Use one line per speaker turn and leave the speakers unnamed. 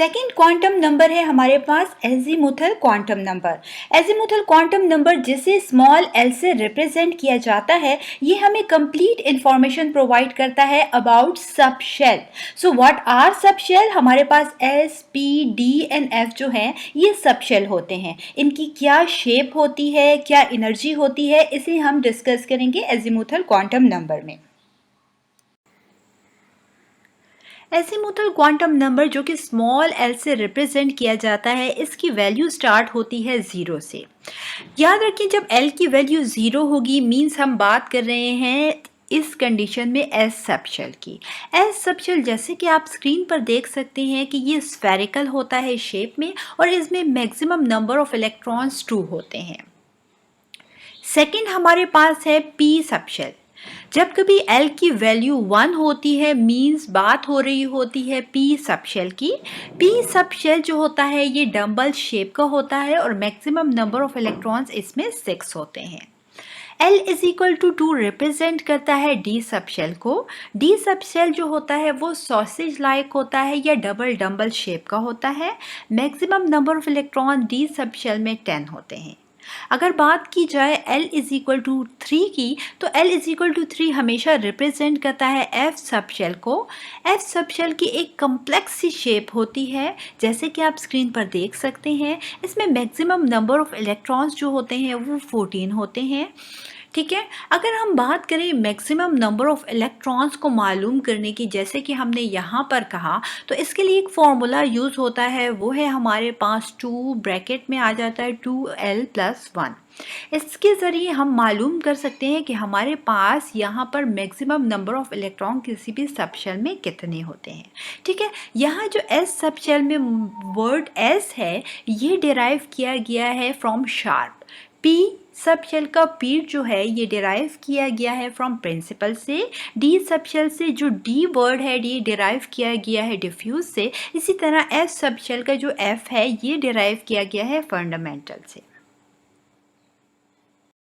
Second quantum number है हमारे पास azimuthal quantum number. Azimuthal quantum number जिसे स्मॉल एल से रिप्रेजेंट किया जाता है, ये हमें कंप्लीट इंफॉर्मेशन प्रोवाइड करता है about sub shell. So what are sub shell? हमारे पास S, P, D and F जो हैं ये सब शेल होते हैं। इनकी क्या शेप होती है, क्या एनर्जी होती है, इसे हम डिस्कस करेंगे एजीमुथल क्वांटम नंबर में। एजीमुथल क्वांटम नंबर जो कि स्मॉल एल से रिप्रेजेंट किया जाता है, इसकी वैल्यू स्टार्ट होती है 0 से। याद रखिए जब एल की वैल्यू 0 होगी मीन्स हम बात कर रहे हैं इस कंडीशन में एस सबशेल की। एस सबशेल जैसे कि आप स्क्रीन पर देख सकते हैं कि ये स्फेरिकल होता है शेप में और इसमें मैक्सिमम नंबर ऑफ इलेक्ट्रॉन्स 2 होते हैं। सेकेंड हमारे पास है पी सबशेल। जब कभी L की वैल्यू 1 होती है मींस बात हो रही होती है P सबशेल की। P सबशेल जो होता है ये डम्बल शेप का होता है और मैक्सिमम नंबर ऑफ इलेक्ट्रॉन्स इसमें 6 होते हैं। L इज इक्वल टू 2 रिप्रेजेंट करता है D सबशेल को। D सबशेल जो होता है वो सॉसेज लाइक होता है या डबल डम्बल शेप का होता है। Maximum number of electron D subshell में 10 होते हैं। अगर बात की जाए L इज इक्वल टू 3 की, तो L इज इक्वल टू 3 हमेशा रिप्रेजेंट करता है F सबशेल को। F सबशेल की एक कम्प्लेक्स सी शेप होती है जैसे कि आप स्क्रीन पर देख सकते हैं। इसमें मैक्सिमम नंबर ऑफ इलेक्ट्रॉन्स जो होते हैं वो 14 होते हैं। ठीक है, अगर हम बात करें मैक्सिमम नंबर ऑफ इलेक्ट्रॉन्स को मालूम करने की, जैसे कि हमने यहाँ पर कहा, तो इसके लिए एक फॉर्मूला यूज़ होता है, वो है हमारे पास 2 ब्रैकेट में आ जाता है 2l+1। इसके ज़रिए हम मालूम कर सकते हैं कि हमारे पास यहाँ पर मैक्सिमम नंबर ऑफ इलेक्ट्रॉन किसी भी सबशेल में कितने होते हैं। ठीक है, यहाँ जो एस सबशेल में वर्ड एस है ये डिराइव किया गया है फ्रॉम शार्प। पी सबशेल का पीट जो है ये डिराइव किया गया है फ्रॉम प्रिंसिपल से। डी सबशेल से जो डी वर्ड है ये डिराइव किया गया है डिफ्यूज से। इसी तरह एफ सबशेल का जो एफ है ये डिराइव किया गया है फंडामेंटल से।